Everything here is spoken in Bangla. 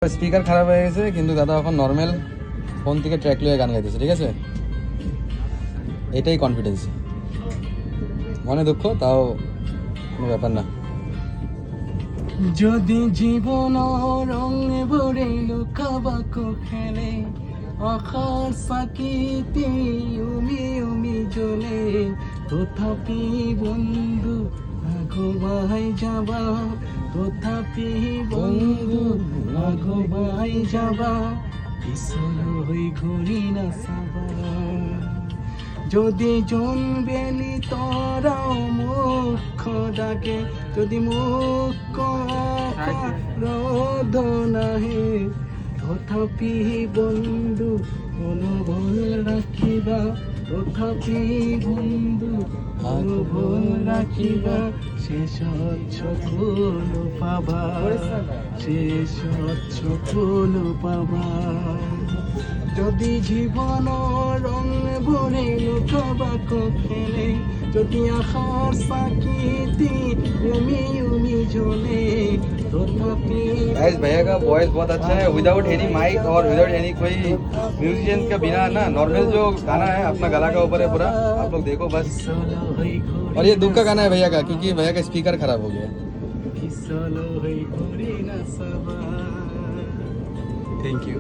স্পিকার খারাপ হয়ে গেছে, কিন্তু দাদা এখন নর্মাল ফোন থেকে ট্র্যাক লিয়ে গান গাইতেছে, ঠিক আছে? এটাই কনফিডেন্স। মনে দুঃখ, তাও কোনো ব্যাপার না। যদি জীবন রঙে ভরে লুকাবাকো খেলে, আখার সাকিতে উমি উমি জ্বলে, তথাপি বন্ধু আগোবাই যাবা, তথাপি বন্ধু আগোবাই যাবা, পিছল হই ঘুরি না সাবা। যদি জনবেলি তরাও মুখ ডাকে, যদি মুখ রোদ নাহে, তথাপি বন্ধু মনোবল রাখিবা, তথাপি বন্ধু মনোবল রাখিবা, শেষ ফুল পাবা, শেষ ফুল পাবা। যদি জীবন রং ভরে লুকাবাকো খেলে, যদি আখার সাকিতি উমি উমি জ্বলে, तथापि गाइस भैया का वॉइस बहुत अच्छा है, विदाउट एनी माइक और विदाउट एनी कोई म्यूजिशियन का बिना ना, नॉर्मल जो गाना है अपना गला का ऊपर है पूरा, आप लोग देखो बस। और ये दुख का गाना है भैया का, क्योंकि भैया का स्पीकर खराब हो गया है। Thank you.